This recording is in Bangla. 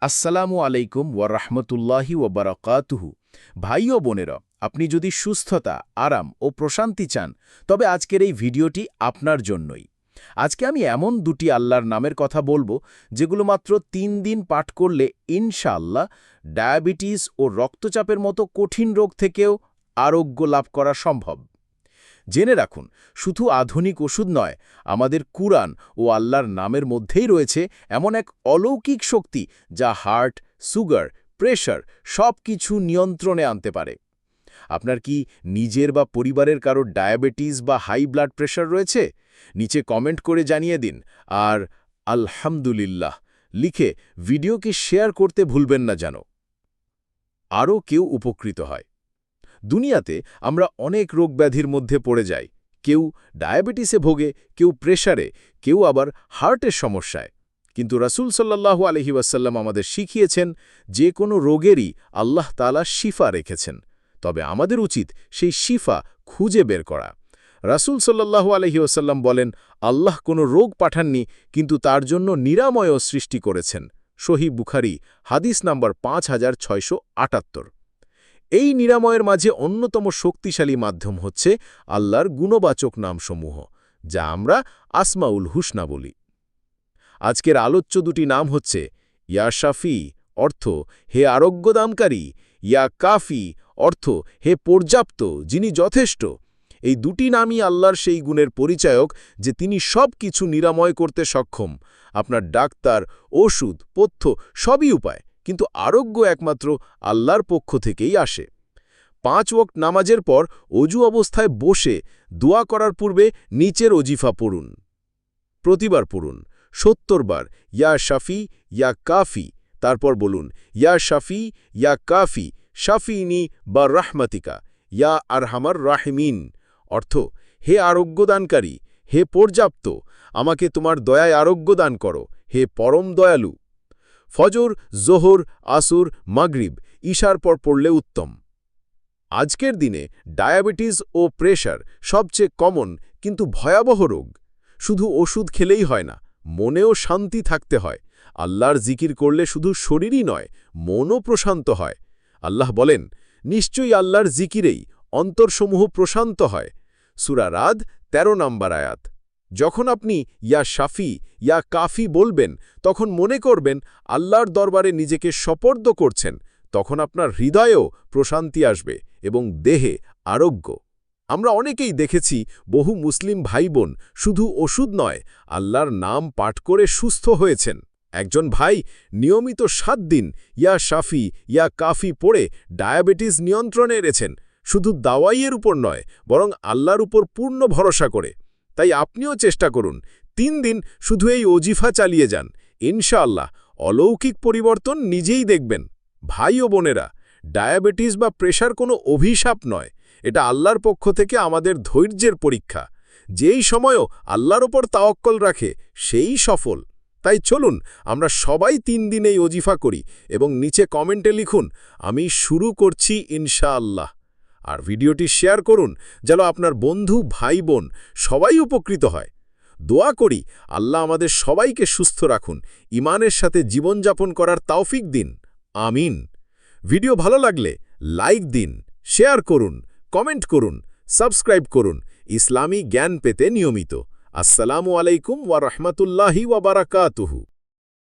আসসালামু আলাইকুম ওয়া রাহমাতুল্লাহি ওয়া বারাকাতুহু। ভাই ও বোনেরা, আপনি যদি সুস্থতা, আরাম ও প্রশান্তি চান, তবে আজকের এই ভিডিওটি আপনার জন্যই। আজকে আমি এমন দুটি আল্লাহর নামের কথা বলবো, যেগুলো মাত্র ৩ দিন পাঠ করলে ইনশাআল্লাহ ডায়াবেটিস ও রক্তচাপের মতো কঠিন রোগ থেকেও আরোগ্য লাভ করা সম্ভব। জেনে রাখুন, শুধু আধুনিক ওষুধ নয়, আমাদের কুরআন ও আল্লাহর নামের মধ্যেই রয়েছে এমন এক অলৌকিক শক্তি যা হার্ট, সুগার, প্রেশার সব কিছু নিয়ন্ত্রণে আনতে পারে। আপনার কি নিজের বা পরিবারের কারো ডায়াবেটিস বা হাই ব্লাড প্রেশার রয়েছে? নিচে কমেন্ট করে জানিয়ে দিন, আর আলহামদুলিল্লাহ লিখে ভিডিওকে শেয়ার করতে ভুলবেন না যেন আরও কেউ উপকৃত হয়। দুনিয়াতে আমরা অনেক রোগব্যাধির মধ্যে পড়ে যাই। কেউ ডায়াবেটিসে ভোগে, কেউ প্রেশারে, কেউ আবার হার্টের সমস্যায়। কিন্তু রাসূল সাল্লাল্লাহু আলাইহি ওয়াসাল্লাম আমাদের শিখিয়েছেন, যে কোনো রোগেরই আল্লাহ তাআলা শিফা রেখেছেন। তবে আমাদের উচিত সেই শিফা খুঁজে বের করা। রাসূল সাল্লাল্লাহু আলাইহি ওয়াসাল্লাম বলেন, আল্লাহ কোনো রোগ পাঠাননি, কিন্তু তার জন্য নিরাময়ও সৃষ্টি করেছেন। সহিহ বুখারী, হাদিস নাম্বার 5678। এই নিরাময়ের মাঝে অন্যতম শক্তিশালী মাধ্যম হচ্ছে আল্লাহর গুণবাচক নামসমূহ, যা আমরা আসমাউল হুসনা বলি। আজকের আলোচ্য দুটি নাম হচ্ছে ইয়া শাফি, অর্থ হে আরোগ্যদানকারী, ইয়া কাফি, অর্থ হে পর্যাপ্ত, যিনি যথেষ্ট। এই দুটি নামই আল্লাহর সেই গুণের পরিচায়ক যে তিনি সব কিছু নিরাময় করতে সক্ষম। আপনার ডাক্তার, ওষুধ, পথ্য সবই উপায়, কিন্তু আরোগ্য একমাত্র আল্লাহর পক্ষ থেকেই আসে। ৫ ওয়াক্ত নামাজের পর অজু অবস্থায় বসে দোয়া করার পূর্বে নিচের ওজিফা পড়ুন। প্রতিবার পড়ুন ৭০ বার, ইয়া শাফি, ইয়া কাফি। তারপর বলুন, ইয়া শাফি, ইয়া কাফি, শাফিনি বা রাহমাতিকা, ইয়া আরহামার রাহিমিন। অর্থ, হে আরোগ্যদানকারী, হে পর্যাপ্ত, আমাকে তোমার দয়ায় আরোগ্য দান করো, হে পরম দয়ালু। ফজর, জোহর, আসর, মাগরিব, ঈশার পর পড়লে উত্তম। আজকের দিনে ডায়াবেটিস ও প্রেশার সবচেয়ে কমন কিন্তু ভয়াবহ রোগ। শুধু ওষুধ খেলেই হয় না, মনেও শান্তি থাকতে হয়। আল্লাহর জিকির করলে শুধু শরীরই নয়, মনও প্রশান্ত হয়। আল্লাহ বলেন, নিশ্চয়ই আল্লাহর জিকিরেই অন্তরসমূহ প্রশান্ত হয়। সূরা রাদ ১৩ নম্বর আয়াত। যখন আপনি ইয়া শাফি, ইয়া কাফি বলবেন, তখন মনে করবেন আল্লাহর দরবারে নিজেকে সোপর্দ করছেন। তখন আপনার হৃদয়েও প্রশান্তি আসবে এবং দেহে আরোগ্য। আমরা অনেকেই দেখেছি, বহু মুসলিম ভাইবোন শুধু ওষুধ নয়, আল্লাহর নাম পাঠ করে সুস্থ হয়েছেন। একজন ভাই নিয়মিত ৭ দিন ইয়া শাফি, ইয়া কাফি পড়ে ডায়াবেটিস নিয়ন্ত্রণে এনেছেন, শুধু দাওয়াইয়ের উপর নয়, বরং আল্লাহর উপর পূর্ণ ভরসা করে। তাই আপনিও চেষ্টা করুন, ৩ দিন শুধু এই ওজিফা চালিয়ে যান। ইনশাআল্লাহ অলৌকিক পরিবর্তন নিজেই দেখবেন। ভাই ও বোনেরা, ডায়াবেটিস বা প্রেশার কোনো অভিশাপ নয়, এটা আল্লাহর পক্ষ থেকে আমাদের ধৈর্যের পরীক্ষা। যেই সময়ও আল্লাহর ওপর তাওয়াক্কুল রাখে, সেই সফল। তাই চলুন আমরা সবাই ৩ দিন এই ওজিফা করি এবং নিচে কমেন্টে লিখুন, আমি শুরু করছি ইনশাআল্লাহ। আর ভিডিওটি শেয়ার করুন, যেন আপনার বন্ধু, ভাই বোন সবাই উপকৃত হয়। দোয়া করি আল্লাহ আমাদের সবাইকে সুস্থ রাখুন, ঈমানের সাথে জীবনযাপন করার তৌফিক দিন। আমিন। ভিডিও ভালো লাগলে লাইক দিন, শেয়ার করুন, কমেন্ট করুন, সাবস্ক্রাইব করুন ইসলামী জ্ঞান পেতে নিয়মিত। আসসালামু আলাইকুম ওয়া রাহমাতুল্লাহি ওয়া বারাকাতুহু।